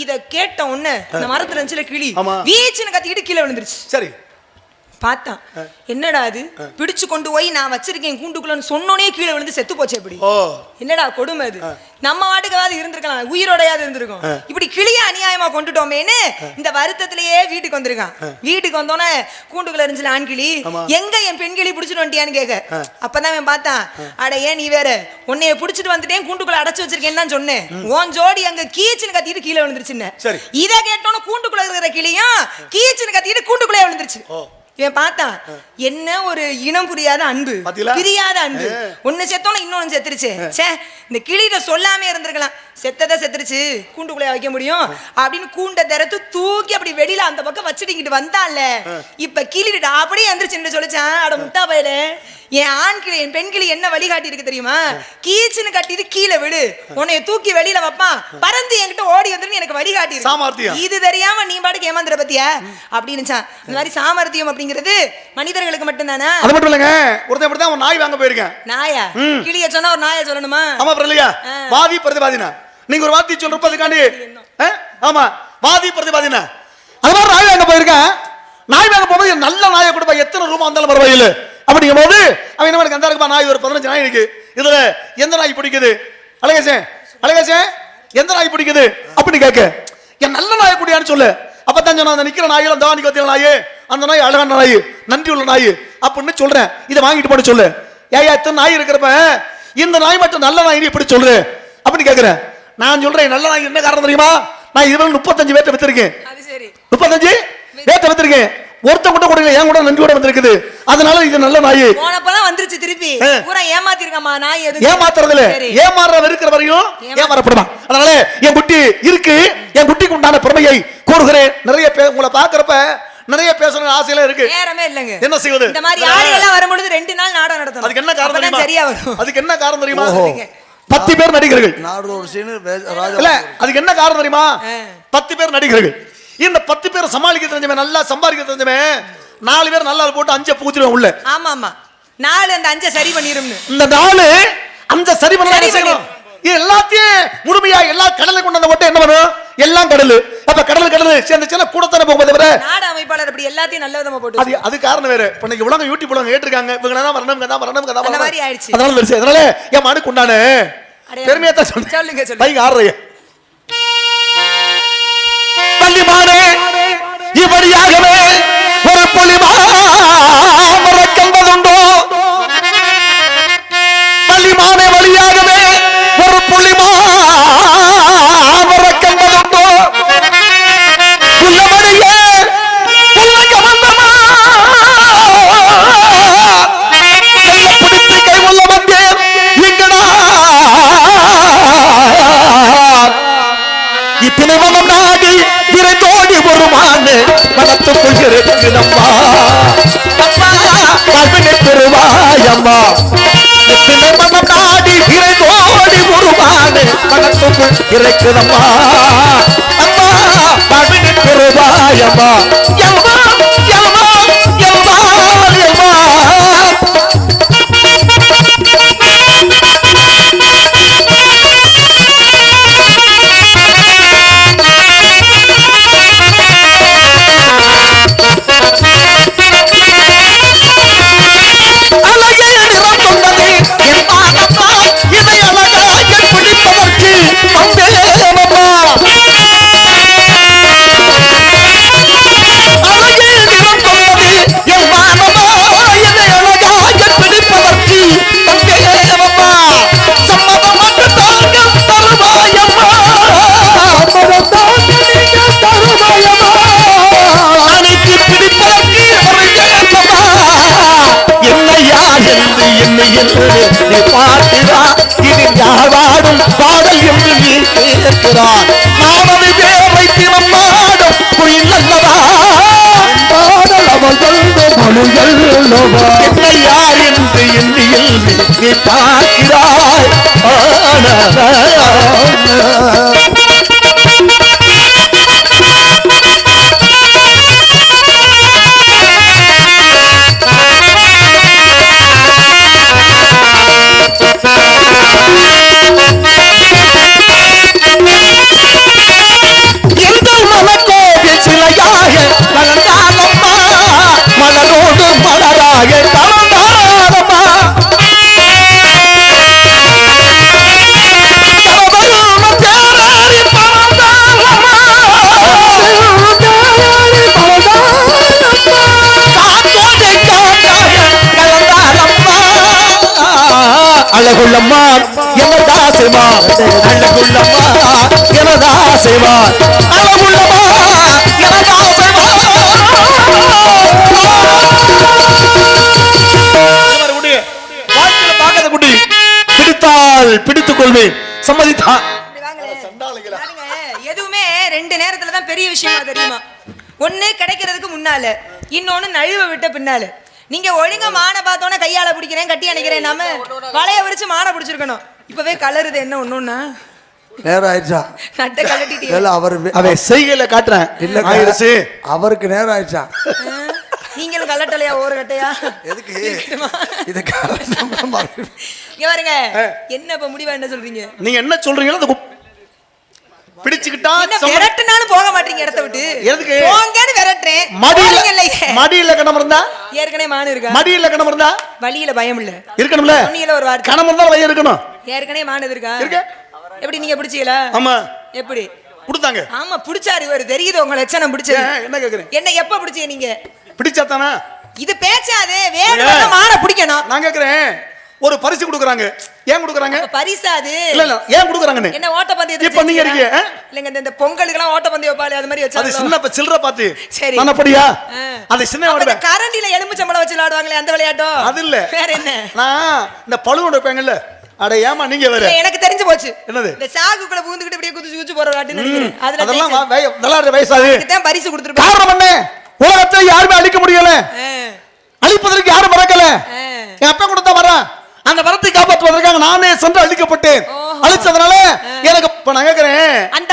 [SPEAKER 5] இத கேட்ட உடனே அந்த மரத்துல இருந்துச்சுல கிளி வீச்சுன்னு கத்திக்கிட்டு கீழே விழுந்துருச்சு. சரி பார்த்தான். என்னடா அது, பிடிச்சு கொண்டு போய் நான் வச்சிருக்கேன் கூண்டுக்குள்ளன்னு சொன்னோனே கீழே விழுந்து செத்து போச்சு. எப்படி என்னடா கொடுமை அது, நம்ம வாட்டுக்காவது இருந்திருக்கலாம், உயிரோடையாவது இருந்திருக்கும். இப்படி கிளிய அநியாயமா கொண்டுட்டோமேன்னு இந்த வருத்தத்திலேயே வீட்டுக்கு வந்திருக்கான். வீட்டுக்கு வந்தோன்னே கூண்டுக்குள்ள இருந்துச்சு ஆண் கிளி, எங்க என் பெண் கிளி பிடிச்சிட்டு வந்துட்டியான்னு கேட்க. அப்பதான் பார்த்தான், அட ஏன் நீ வேற, உன்னைய பிடிச்சிட்டு வந்துட்டேன் கூண்டுக்குள்ள அடைச்சு வச்சிருக்கேன்னு தான் சொன்னேன், உன் ஜோடி அங்க கீச்சுன்னு கத்திட்டு கீழே விழுந்துருச்சுன்னு. இதை கேட்டோன்னு கூண்டுக்குள்ள இருக்கிற கிளியும் கீச்சுன்னு கத்திட்டு கூண்டுக்குள்ளே விழுந்துருச்சு. இவன் பார்த்தான், என்ன ஒரு இனம் புரியாத அன்பு, பிரியாத அன்பு. ஒன்னு செத்தோன்னு இன்னொன்னு செத்துருச்சு. சே, இந்த கிளியிட்ட சொல்லாமே இருந்திருக்கலாம், செத்ததை செத்துருச்சு கூண்டுக்குள்ளே வைக்க முடியும் அப்படின்னு கூண்டை திறத்து தூக்கி அப்படி வெளியில அந்த பக்கம் வச்சுட்டு வந்தால. இப்ப கிளிட்டு அப்படியே எந்திரிச்சு சொல்லிச்சான், அட முட்டா பையல, என் ஆண் கிளி என் பெண் கிளி என்ன வழிகாட்டி இருக்கு தெரியுமா, கீச்சுன்னு கட்டிட்டு கீழே விடு, உன்னைய தூக்கி வெளியில வைப்பான், பறந்து என்கிட்ட ஓடி வந்துருந்து எனக்கு வழிகாட்டி இருக்கு. இது தெரியாம நீ பாட்டுக்கு ஏமாந்துற பத்தியா அப்படின்னுச்சான். இந்த மாதிரி சாமர்த்தியம் அப்படிங்கிறது மனிதர்களுக்கு மட்டும்தானா?
[SPEAKER 1] அது மட்டும் இல்லங்க, ஒருத்தன் இப்படி தான் நாய் வாங்க போயிருக்கேன்.
[SPEAKER 5] நாயா? கிளிய சொன்னா ஒரு நாயை சொல்லணுமா?
[SPEAKER 1] ஆமா இல்லையா, வாதி பிரதிவாதினா. நீங்க ஒரு வார்த்தை சொல்றதுக்காண்டி, ஆமா வாதி பிரதிவாதினா. அது மாதிரி நாய் வாங்க போயிருக்கேன். நாய் வாங்க போகும்போது நல்ல நாயை கொடுப்பா, எத்தனை ரூபா வந்தாலும் பரவாயில்லை. அப்படிங்கும் போது அவன் என்ன எனக்கு அந்த இருக்குப்பா, நாய் ஒரு 15 நாய் இருக்கு, இதுல எந்த நாய் பிடிக்குது அழகேசன், அழகேசன் எந்த நாய் பிடிக்குது அப்படின்னு கேட்க, என் நல்ல நாயை குடியான்னு சொல்லு. அப்பதான் சொன்ன, அந்த நிக்கிற நாய்கள் அந்த நிக்கிற நாய், அந்த நாய் அழகான நாய், நன்றி உள்ள நாய் அப்படின்னு சொல்றேன், இதை வாங்கிட்டு போட சொல்லு. ஏயா எத்தனை நாய் இருக்கிறப்ப இந்த நாய் மட்டும் நல்ல நாய் இப்படி சொல்றேன் அப்படின்னு கேட்கிறேன். நான் சொல்றேன் நல்ல நாய் என்ன காரணம் தெரியுமா, நான் இதுவரை 35 பேர்த்த வித்திருக்கேன். 35 பேர்த்த வித்திருக்கேன், ஒருத்த கூட கொடுங்க, என் கூட நன்றி கூட வந்திருக்குது, அதனால இது நல்ல நாய்.
[SPEAKER 5] போனப்பதான் வந்துருச்சு திருப்பி பூரா ஏமாத்திருக்கமா நாய். எது
[SPEAKER 1] ஏமாத்துறதுல ஏமாற இருக்கிற வரையும் ஏமாறப்படுமா. அதனால என் குட்டி இருக்கு, என் குட்டிக்கு உண்டான பெருமையை கூறுகிறேன். நிறைய உங்களை பாக்குறப்ப நிறைய பேசணும் ஆசையில இருக்கு, நேரமே இல்லங்க. என்ன செய்வது, இந்த மாதிரி ஆளுங்க எல்லாம் வரும்போது 2 நாள் நாடகம் நடத்தணும். அதுக்கு என்ன காரணம் தெரியுமா? சரியா வரும். அதுக்கு என்ன காரணம் தெரியுமா? 10 பேர் நடிகர்கள். நாடோட சீன் இல்ல, அதுக்கு என்ன காரணம் தெரியுமா? 10 பேர் நடிகர்கள். இந்த 10 பேர் சமாளிக்க தெரிஞ்சவன், நல்லா சம்பாதிக்க தெரிஞ்சவன் 4 பேர் நல்லா போட்டு 5 பூச்சிடுவான் உள்ள. ஆமா ஆமா, 4 அந்த 5 சரி பண்ணிரும்னு. இந்த 4 அந்த சரி பண்ண எல்லாத்தையும் முழுமையா எல்லா கடலை கொண்டு வந்த மட்டும் என்ன பண்ணும், எல்லாம் கடல். அப்ப கடல் சேர்ந்துச்சுன்னா கூட தானே போகும். தவிர நாடு அமைப்பாளர் அப்படி எல்லாத்தையும் நல்ல விதமா போட்டு அது காரணம் வேற. இப்ப இன்னைக்கு உலகம் யூடியூப் உலகம் ஏற்றிருக்காங்க, இவங்க தான் வரணும் கதா வரணும் கதா அந்த மாதிரி ஆயிடுச்சு. அதனால வருது. அதனால என் மனுக்கு உண்டான பெருமையா தான் சொல்லுங்க. பைக் ஆடுறீங்க பள்ளிமானே, இப்படியாகவே ஒரு பொலிமா மறக்கம்பதுண்டோ, பள்ளிமானே வழியாகவே ஒரு புள்ளிமா மறக்கம்பதுண்டோ, புல்லமணியே புல்லகமந்தமா பிடித்து கை உள்ள வந்தேன் இங்கடா இத்தனை வனம் நாடி விரைந்தோடி ஒரு மானு மனத்துக்குள் இருக்குதம்மா, வாழ்வினை பெறுவாயம்மா. இத்தனை வனம் நாடி விரைந்தோடி ஒரு மானு மனத்துக்குள் இருக்குதம்மா, அம்மா வாழ்வினை பெறுவாயம்மா. எல்மா எல்மா எல்மா எல்மா நீ பாட்டுதா இது யாவாடும் பாடல் என்று நீ கேட்கிறார். நாமது பேரை தினம் பாடும் குயில் அல்லவா, பாடல் அவர்கள் மொழிகள் என்னை யார் என்று எண்ணியில் நீ பார்க்கிறாய். எங்கள் மனக்கோவில் சிலையாக வளர்ந்தாலம்மா, மலரோடு அழகுள்ளம்மா எனதாசைமா அழகுள்ளம்மா எனதாசைமா அழகுள்ளம்மா எனதாசைமா. வாழ்க்கையில பார்க்காத குட்டி பிடித்தால் பிடித்துக் கொள்வேன் சம்மதித்தான்.
[SPEAKER 5] எதுவுமே 2 நேரத்துல தான் பெரிய விஷயமா தெரியுமா? ஒண்ணு கிடைக்கிறதுக்கு முன்னால, இன்னொன்னு நழுவ விட்ட பின்னால. நீங்க ஒழுங்கா மான பார்த்தோன்னே கையால பிடிக்கிறேன் கட்டி அணைக்கிறேன், நாம வளைய விரிச்சு மான பிடிச்சிருக்கணும். இப்பவே கலருது என்ன ஒண்ணுன்னா
[SPEAKER 3] நேரம் ஆயிடுச்சா?
[SPEAKER 5] நட்டை கலட்டிட்டு
[SPEAKER 3] இல்ல அவர்
[SPEAKER 1] அவன் செய்கையில காட்டுறேன்.
[SPEAKER 3] இல்ல
[SPEAKER 1] ஆயிடுச்சு.
[SPEAKER 3] அவருக்கு நேரம் ஆயிடுச்சா?
[SPEAKER 5] நீங்களும் கலட்டலையா ஒரு கட்டையா?
[SPEAKER 3] எதுக்கு இது
[SPEAKER 5] இங்க பாருங்க, என்ன இப்ப முடிவா என்ன சொல்றீங்க?
[SPEAKER 1] நீங்க என்ன சொல்றீங்களோ அது பிடிச்சுக்கிட்டா
[SPEAKER 5] விரட்டுனாலும் போக மாட்டீங்க இடத்த விட்டு.
[SPEAKER 1] எதுக்கு
[SPEAKER 5] போங்கன்னு விரட்டுறேன்.
[SPEAKER 1] மடியில கணம் இருந்தா
[SPEAKER 5] ஏற்கனவே மானு இருக்கா?
[SPEAKER 1] மடியில கணம் இருந்தா
[SPEAKER 5] வழியில பயம் இல்ல
[SPEAKER 1] இருக்கணும்ல.
[SPEAKER 5] சொன்னீங்கள ஒரு வார்த்தை,
[SPEAKER 1] கணம் இருந்தா வயம் இருக்கணும்.
[SPEAKER 5] ஏற்கனவே மானு இருக்கா?
[SPEAKER 1] இருக்கு.
[SPEAKER 5] எப்படி நீங்க பிடிச்சீங்களா?
[SPEAKER 1] ஆமா.
[SPEAKER 5] எப்படி
[SPEAKER 1] கொடுத்தாங்க?
[SPEAKER 5] ஆமா பிடிச்சாரு இவர், தெரியுது உங்க லட்சணம் பிடிச்சது.
[SPEAKER 1] என்ன கேக்குறேன்?
[SPEAKER 5] என்ன எப்ப பிடிச்சீங்க நீங்க?
[SPEAKER 1] பிடிச்சாதானா
[SPEAKER 5] இது பேச்சாது வேணும்னா மான பிடிக்கணும்.
[SPEAKER 1] நான் கேக்குறேன், ஒரு பரிசு கொடுக்குறாங்க, ஏன் கொடுக்குறாங்க?
[SPEAKER 5] பரிசாது
[SPEAKER 1] இல்ல இல்ல ஏன் கொடுக்குறாங்க?
[SPEAKER 5] என்ன ஓட்டப்பந்தயத்துல
[SPEAKER 1] இப்ப நீங்க இருக்கீங்க
[SPEAKER 5] இல்லங்க, இந்த பொங்கலுக்கு எல்லாம் ஓட்டப்பந்தயம் வைப்பாளே அது மாதிரி
[SPEAKER 1] அது
[SPEAKER 5] வச்சாங்க.
[SPEAKER 1] சின்ன சில்லற பாத்து
[SPEAKER 5] சரி
[SPEAKER 1] நான் அப்படியா அது சின்ன
[SPEAKER 5] அந்த கரண்டில எலும்பு சம்பளம் வச்சு விளையாடுவாங்களே அந்த விளையாட்டோ?
[SPEAKER 1] அது இல்ல.
[SPEAKER 5] வேற என்ன?
[SPEAKER 1] நான் இந்த பழுவோட வைப்பாங்கல்ல, அட ஏமா நீங்க வேற.
[SPEAKER 5] எனக்கு தெரிஞ்சு போச்சு.
[SPEAKER 1] என்னது?
[SPEAKER 5] இந்த சாகுக்குள்ள பூந்துக்கிட்டு இப்படியே குதிச்சு குதிச்சு போற விளையாட்டு நினைக்கிறேன்.
[SPEAKER 1] அதெல்லாம் விளையாடுற வயசாது.
[SPEAKER 5] தான் பரிசு கொடுத்துருப்பாங்க.
[SPEAKER 1] காரணம் என்ன? உலகத்தை யாருமே அழிக்க முடியல, அழிப்பதற்கு யாரும் மறக்கல. என் அப்பா கொடுத்தா வரேன், அந்த வரத்தை காப்பாற்றுவதற்காக நானே சென்று அழிக்கப்பட்டேன். அழிச்சதுனால எனக்கு இப்ப நான் கேக்குறேன்,
[SPEAKER 5] அந்த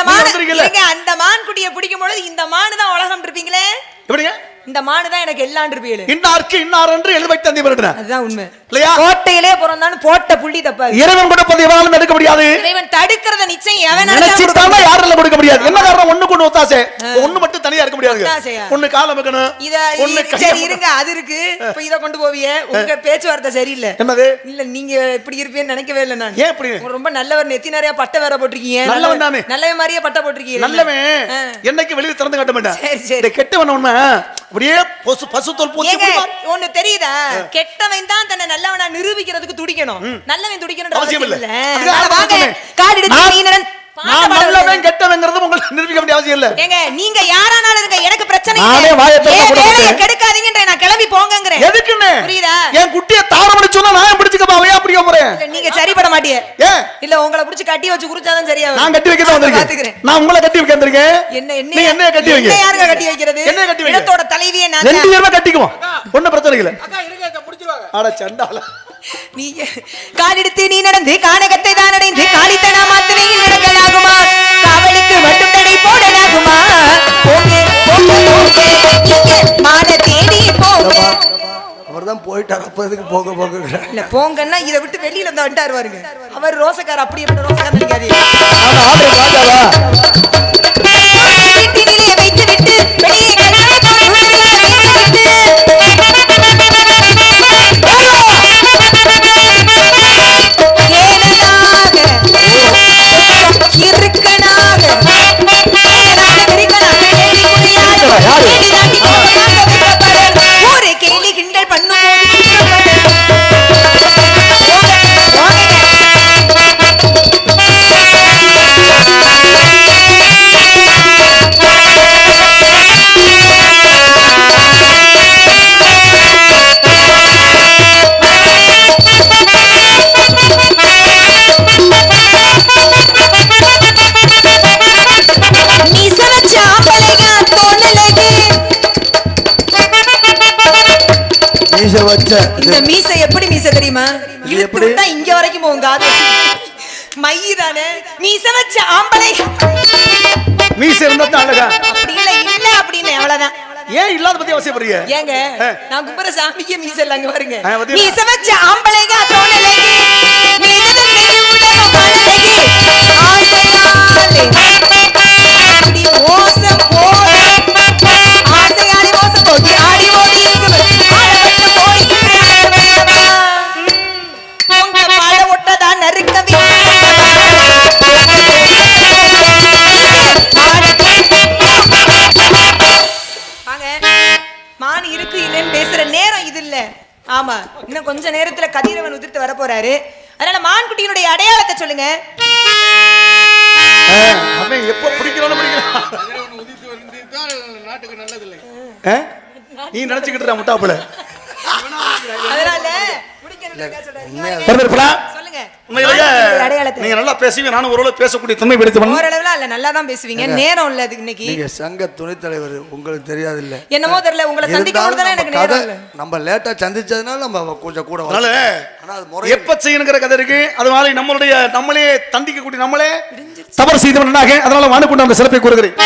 [SPEAKER 5] மான் குட்டியை பிடிக்கும் பொழுது இந்த மானு தான் உலகம் இருப்பீங்களே.
[SPEAKER 1] எப்படிங்க?
[SPEAKER 5] இந்த மானு தான் எனக்கு எல்லாம் இருப்பீங்களே.
[SPEAKER 1] இன்னாருக்கு இன்னார் என்று எழுதி வைத்து தந்தி வருகிறேன்.
[SPEAKER 5] அதுதான் உண்மை
[SPEAKER 1] இல்லையா?
[SPEAKER 5] கோட்டையிலே பிறந்தான்னு போட்ட புள்ளி தப்பாது.
[SPEAKER 1] இறைவன் கொடுப்பது எவனாலும் எடுக்க முடியாது.
[SPEAKER 5] இறைவன் தடுக்கிறத நிச்சயம் எவன்
[SPEAKER 1] நினைச்சிட்டாங்க யாரால கொடுக்க முடியாது. என்ன காரணம்? ஒண்ணு கொண்டு ஒத்தாசை, ஒண்ணு மட்டும் தனியா இருக்க முடியாது. ஒண்ணு காலம் வைக்கணும், ஒண்ணு
[SPEAKER 5] சரி இருங்க அது இருக்கு. இப்ப இத கொண்டு போவியே, உங்க பேச்சுவார்த்தை சரியில்லை.
[SPEAKER 1] என்னது?
[SPEAKER 5] இல்ல நீங்க இப்படி இருப்பேன்னு நினைக்கவே இல்லை நான்.
[SPEAKER 1] ஏன் இப்படி?
[SPEAKER 5] ரொம்ப நல்லவர், நெத்தி நிறைய பட்டை வேற போட்டிருக்கீங்க.
[SPEAKER 1] நல்லவன் தானே?
[SPEAKER 5] நல்லவன் மாதிரியே பட்டை போட்டிருக்கீங்க.
[SPEAKER 1] நல்லவன் என்னைக்கு வெளியே திறந்து காட்ட மாட்டான்.
[SPEAKER 5] சரி சரி.
[SPEAKER 1] கெட்டவன் உண்மை அப்படியே பசு தோல் பூச்சி
[SPEAKER 5] ஒண்ணு தெரியுதா? கெட்டவன் தான் தன்னை நல்லவனா நிரூபிக்கிறதுக்கு துடிக்கணும். நல்லவன் துடிக்கணும் அவசியம் இல்ல. வாங்க கார்டு எடுத்து நீனன்
[SPEAKER 1] நான் நல்லவன் கெட்டவங்கிறது உங்களுக்கு நிரூபிக்க வேண்டிய அவசியம் இல்ல.
[SPEAKER 5] ஏங்க நீங்க யாரானாலும் இருங்க, எனக்கு பிரச்சனை இல்ல.
[SPEAKER 1] நானே வாயை திறந்து போட
[SPEAKER 5] வேலைய கெடுக்காதீங்கன்ற நான் கிளம்பி போங்கங்கறேன்.
[SPEAKER 1] எதுக்குன்னு?
[SPEAKER 5] புரியுதா?
[SPEAKER 1] என் குட்டியை தாரமடி சொன்னா நான் பிடிச்சுக்கப் போவே அப்படியே போறேன்.
[SPEAKER 5] நீங்க சரிபட மாட்டீங்க.
[SPEAKER 1] ஏன்?
[SPEAKER 5] இல்ல உங்களை பிடிச்சு கட்டி வச்சு குறுச்சாதான் சரியா வரும்.
[SPEAKER 1] நான் கட்டி வைக்க தான் வந்திருக்கேன். நான் உங்களை கட்டி வைக்க வந்திருக்கேன். நீ என்ன கட்டி வைக்க?
[SPEAKER 5] என்ன யாருங்க கட்டி வைக்கிறது?
[SPEAKER 1] என்ன கட்டி வைக்க?
[SPEAKER 5] இடத்தோட தலைவியே நான்.
[SPEAKER 1] ரெண்டு பேரும் கட்டிக்குவோம், ஒண்ணும் பிரச்சனை இல்ல. அக்கா இருங்க, இத முடிச்சிடுவாங்க. அட சண்டால
[SPEAKER 5] நீங்க காலெடுத்து நீ நடந்து கானகத்தை தான் அடைந்து காளித்தனா மாத்திரையில் நடக்கலாகுமா? காவலுக்கு மட்டும் தடை போடலாகுமா? போங்க போங்க போங்க நீங்க மான தேடி போங்க.
[SPEAKER 3] அவர்தான் போயிட்டார், அப்ப எதுக்கு போக போக?
[SPEAKER 5] இல்ல போங்கன்னா இத விட்டு வெளியில வந்து வந்துட்டாரு பாருங்க. அவர் ரோசக்கார, அப்படி எப்படி ரோசக்கார நினைக்காதீங்க.
[SPEAKER 1] ஆமா ஆளு ராஜாவா?
[SPEAKER 5] வீட்டிலே வைத்து விட்டு வெளியே கண்ணாடி ஒரு கேலி கிண்டல் பண்ணும். இந்த மீசை எப்படி மீசை தெரியுமா? இழுத்து விட்டா இங்க வரைக்கும் போகும் காது. மயிரானே மீசை வச்ச ஆம்பளை.
[SPEAKER 1] மீசை இருந்தா அழகா?
[SPEAKER 5] அப்படி இல்ல இல்ல அப்படின்னு அவ்வளவுதான்.
[SPEAKER 1] ஏன் இல்லாத பத்தி அவசியப்படுறீங்க?
[SPEAKER 5] ஏங்க நான் கும்பர சாமிக்கு மீசை இல்ல, அங்க பாருங்க. மீசை வச்ச ஆம்பளைங்க தோணலைங்க மீதனை உலகம் காணலைங்க ஆசையாலே அப்படி மோசம் போல ஆசையாலே மோசம் போகி ஆடி ஓடி ஆடப்பட்டு போய்கிட்டு உங்க மாட ஒட்டதான் நறுக்கவே மான் இருக்கு இல்லைன்னு பேசுற நேரம் இது இல்ல. ஆமா இன்னும் கொஞ்ச நேரத்துல கதிரவன் உதிர்த்து வர போறாரு. அதனால மான்குட்டியினுடைய அடையாளத்தை சொல்லுங்க.
[SPEAKER 1] அவன் எப்ப பிடிக்கிறான்னு பிடிக்கிறான். நீ நினைச்சுக்கிட்டு முட்டாப்புல.
[SPEAKER 5] அதனால சொல்லுங்க.
[SPEAKER 1] நீங்க நல்லா பேசுவீங்க, நானும் ஓரளவு பேசக்கூடிய தன்மை பெருத்து.
[SPEAKER 5] ஓரளவுல இல்ல, நல்லா தான் பேசுவீங்க. நேரம் இல்ல அதுக்கு. இன்னைக்கு
[SPEAKER 3] நீங்க சங்க துணைத் தலைவர், உங்களுக்கு தெரியாது இல்ல?
[SPEAKER 5] என்னமோ தெரியல, உங்களை சந்திக்க கொடுத்தா எனக்கு நேரம் இல்ல.
[SPEAKER 3] நம்ம லேட்டா சந்திச்சதுனால நம்ம கொஞ்சம் கூட
[SPEAKER 1] ஆனா அது முறை எப்ப செய்யணுங்கிற கதை இருக்கு. அதனால நம்மளே தண்டிக்கக்கூடிய நம்மளே தவறு செய்தவனாக, அதனால வானு கொண்டு அந்த சிறப்பை கூறுகிறேன்.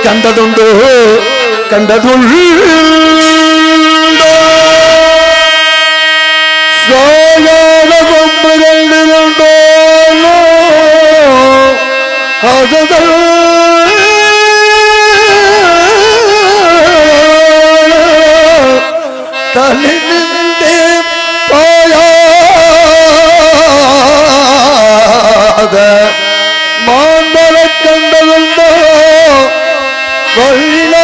[SPEAKER 1] கண்டதுண்டு கண்டதுண்டு
[SPEAKER 3] சோழ கொம்புகளுண்டோ அதுகள் தலிந்தே பாயாத மாந்தர கண்டதுண்டோ வழிநாயகமே.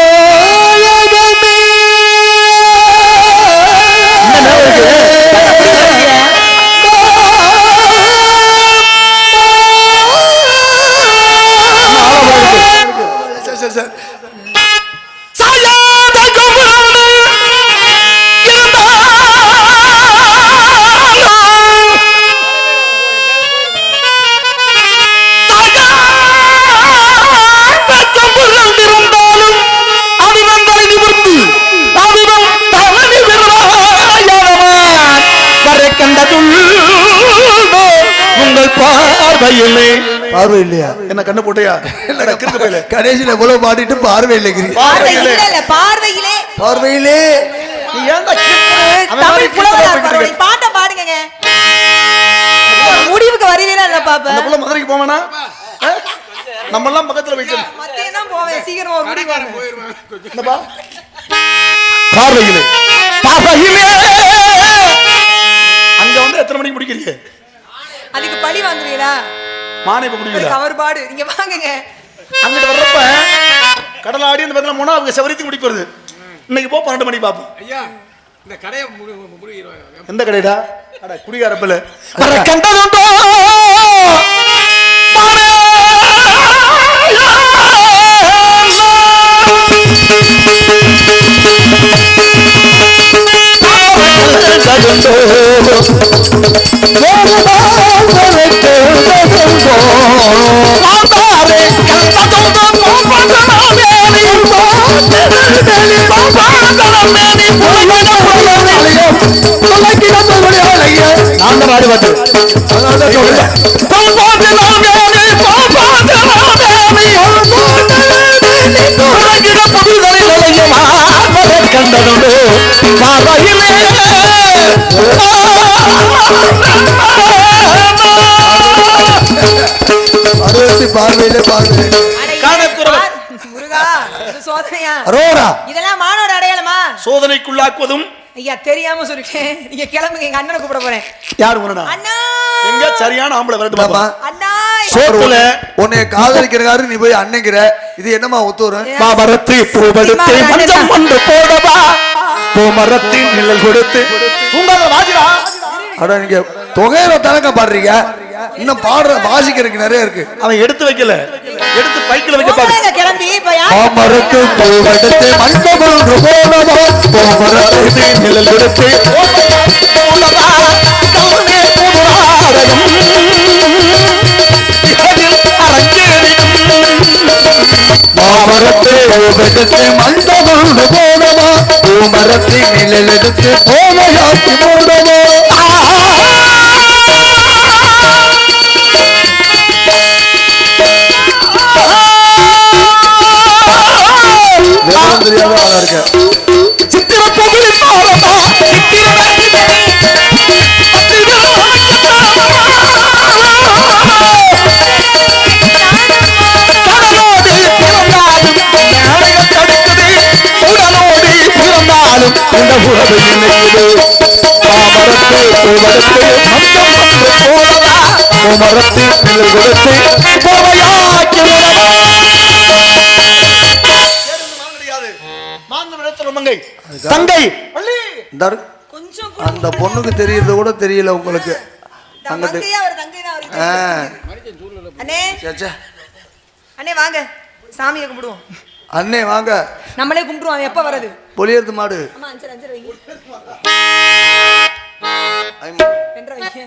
[SPEAKER 3] பார்வை இல்லையா?
[SPEAKER 1] என்ன கண்ணு போட்டியா? இல்லடா கிறுக்கு பையல.
[SPEAKER 3] கடைசியில இவ்வளவு பாடிட்டு பார்வை இல்லைங்கிறீங்க.
[SPEAKER 5] பார்வையிலே இல்ல பார்வையிலே
[SPEAKER 3] பார்வையிலே
[SPEAKER 1] நீ ஏன்டா கிறுக்கு?
[SPEAKER 5] தமிழ் புலவரா இருப்பாரு. நீ பாட்ட பாடுங்கங்க. முடிவுக்கு வருவீனா இல்ல பாப்பா?
[SPEAKER 1] அந்த புள்ள மதுரைக்கு போவானா? நம்ம எல்லாம் பக்கத்துல போயிட்டு
[SPEAKER 5] மத்தியம் தான் போவேன். சீக்கிரம் ஒரு முடிவு வாங்க.
[SPEAKER 1] என்னப்பா? பார்வையிலே பார்வையிலே அங்க வந்து எத்தனை மணிக்கு முடிக்கிறீங்க?
[SPEAKER 5] அதுக்கு பழி வாங்குவீங்களா?
[SPEAKER 1] மானை இப்ப முடிக்கல.
[SPEAKER 5] அவர் பாடு நீங்க வாங்குங்க.
[SPEAKER 1] அங்கிட்டு வர்றப்ப கடல் ஆடி அந்த பக்கத்துல போனா அவங்க செவரித்து முடிப்பது. இன்னைக்கு போ 12 மணிக்கு பாப்போம்.
[SPEAKER 2] ஐயா இந்த கடையை முடிக்கிறோம்.
[SPEAKER 1] எந்த கடைடா? அட குடிகாரப்பல. வர கண்டதுண்டோ கண்டதுண்டோ
[SPEAKER 3] பார்வையிலே பார்வை
[SPEAKER 5] முருகா இது சோதனையா?
[SPEAKER 3] அரோரா
[SPEAKER 5] இதெல்லாம் மானோட அடையாளமா?
[SPEAKER 1] சோதனைக்குள்ளாக்குவதும்.
[SPEAKER 5] ஐயா தெரியாம சொல்லிட்டேன். நீங்க கிளம்புங்க. எங்க அண்ணனை கூப்பிட போறேன்.
[SPEAKER 1] யாரு உனடா?
[SPEAKER 5] அண்ணா
[SPEAKER 1] எங்க சரியான ஆம்பளை வரட்டு பாப்பா.
[SPEAKER 5] அண்ணா
[SPEAKER 1] சோத்துல
[SPEAKER 3] உன்னை காதலிக்கிறாரு நீ போய் அன்னைங்கிற இது என்னமா ஒத்துவரும்?
[SPEAKER 1] மாமரத்து பூவெடுத்து மஞ்சம் கொண்டு போடவா பூமரத்தின் நிழல் கொடுத்து தூங்காத வாஜிடா.
[SPEAKER 3] அட நீங்க தொகையில தனக்க பாடுறீங்க. இன்னும் பாடுற வாசிக்கிறதுக்கு நிறைய இருக்கு.
[SPEAKER 1] அவன் எடுத்து வைக்கல, எடுத்து பைக்கில் வைக்க பாரு.
[SPEAKER 5] போங்க கிளம்பி இப்ப யார்?
[SPEAKER 3] மாமரத்து பூவெடுத்து மஞ்சம் கொண்டு போடவா பூமரத்தின் நிழல் கொடுத்து
[SPEAKER 1] போடவா கவுனே புதுராரகம் இகதில் அரங்கேறிடும்.
[SPEAKER 3] மாமரத்தை பூவெடுத்து மஞ்சம் கொண்டு போடவா பூமரத்தின் நிழல் எடுத்து போதையாக்கி போடவா. தெரியாத ஆளா இருக்க.
[SPEAKER 1] சித்திர பொங்கலின் மாலமா சித்திர கடலோடு பிறந்தாலும் ஞானகம் தடுக்குது. உடலோடு பிறந்தாலும் இந்த உறவு இணைக்குது. மாமரத்தை பூவெடுத்து மஞ்சம் கொண்டு போடவா பூமரத்தின் நிழல் கொடுத்து போவையாக்கி தங்கை
[SPEAKER 5] கொஞ்சம்
[SPEAKER 3] அந்த பொண்ணுக்கு தெரியறது கூட தெரியல உங்களுக்கு. அங்கிட்டு
[SPEAKER 5] அண்ணே அண்ணே வாங்க சாமியை கும்பிடுவோம்.
[SPEAKER 3] அண்ணே வாங்க
[SPEAKER 5] நம்மளே கும்பிடுவோம். எப்ப வரது?
[SPEAKER 3] பொலியறது மாடு
[SPEAKER 5] அம்மா அஞ்சரை அஞ்சரை வைங்க. ரெண்டரை வைங்க.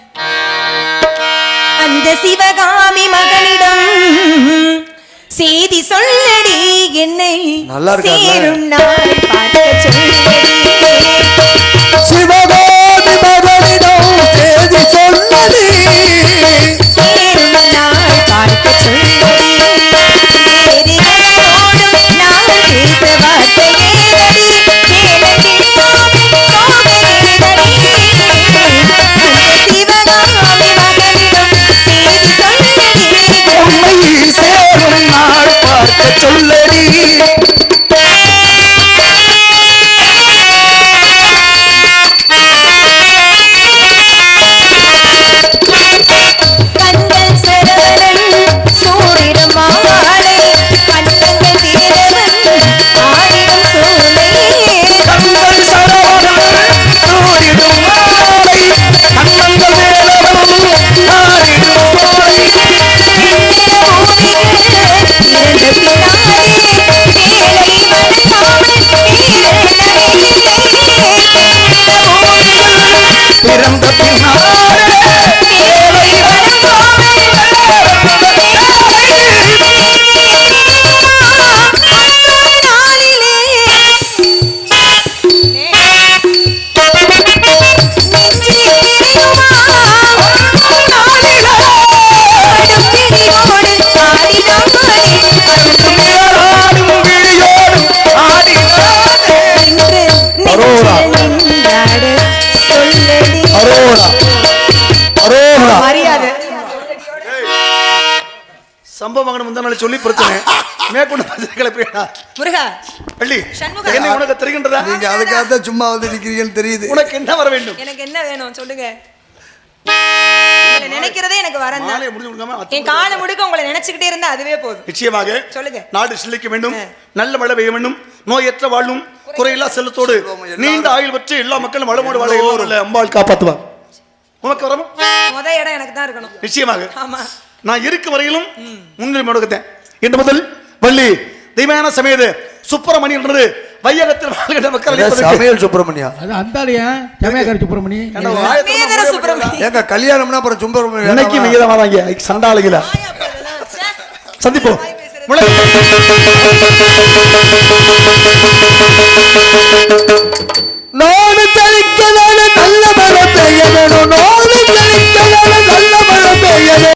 [SPEAKER 5] அந்த சிவகாமி மகனிடம் செய்தி சொல்லடி என்னை
[SPEAKER 3] நல்லா இருக்காங்க.
[SPEAKER 5] சேரும் நாள் பார்க்க சொல்லடி.
[SPEAKER 3] சிவகாமி மகனிடம் செய்தி சொல்லடி
[SPEAKER 5] சேரும் நாள் பார்க்க சொல்லடி. வேறு நாள் பேச வார்த்தை ஏதடி கேளடி சோகனேதடி. சிவகாமி மகனிடம் செய்தி சொல்லடி
[SPEAKER 3] உண்மை சேரும் நாள் பார்க்க சொல்லடி.
[SPEAKER 1] சம்பவம் வாங்கணும் முந்தா நாள் சொல்லி பிரச்சனை மேற்கொண்டு பிரச்சனைகளை போயிடா
[SPEAKER 5] முருகா
[SPEAKER 1] வள்ளி
[SPEAKER 5] சண்முகா.
[SPEAKER 1] என்ன உனக்கு தெரிகின்றதா
[SPEAKER 3] நீங்க அதுக்காக சும்மா வந்து நிக்கிறீங்கன்னு தெரியுது.
[SPEAKER 1] உனக்கு என்ன வர வேண்டும்
[SPEAKER 5] எனக்கு என்ன வேணும் சொல்லுங்க. உங்களை நினைக்கிறதே எனக்கு வரேன்
[SPEAKER 1] மாலையை முடிஞ்சு கொடுக்காம
[SPEAKER 5] என் காலை முடுக்க உங்களை நினைச்சுக்கிட்டே இருந்தா அதுவே போதும்.
[SPEAKER 1] நிச்சயமாக
[SPEAKER 5] சொல்லுங்க.
[SPEAKER 1] நாடு செழிக்க வேண்டும், நல்ல மழை பெய்ய வேண்டும், நோயற்ற வாழும், குறையில்லா செல்வத்தோடு நீண்ட ஆயுள் பெற்று எல்லா மக்களும் வளமோடு வாழ எல்லோரும் அம்பாள் காப்பாத்துவார். உனக்கு வரணும்
[SPEAKER 5] முத இடம் எனக்கு தான் இருக்கணும்.
[SPEAKER 1] நிச்சயமாக.
[SPEAKER 5] ஆமா,
[SPEAKER 1] நான் இருக்க வரையிலும் முன்னுரிமை கொடுத்தேன். இன்று முதல் வள்ளி தெய்வமான சமேத சுப்பிரமணியன் என்று வையகத்தில் வாழ்கின்ற மக்கள்
[SPEAKER 3] சமையல் சுப்பிரமணியா?
[SPEAKER 4] அது அந்தாலியா சமயக்கார சுப்பிரமணி.
[SPEAKER 5] சமேதர சுப்பிரமணி.
[SPEAKER 3] ஏங்க கல்யாணம்னா அப்புறம் சுப்பிரமணியம்
[SPEAKER 1] இன்னைக்கு நீங்க தான் வராங்க சண்டாளிகளா.
[SPEAKER 5] வாயா போதெல்லாம், ச்சே.
[SPEAKER 1] சந்திப்போம்.
[SPEAKER 5] வாய் பேசுறது.
[SPEAKER 3] நாடு தளிக்க நல்ல மழை பெய்ய வேணும், நாடு தளிக்க நல்ல மழை பெய்ய வேணும்.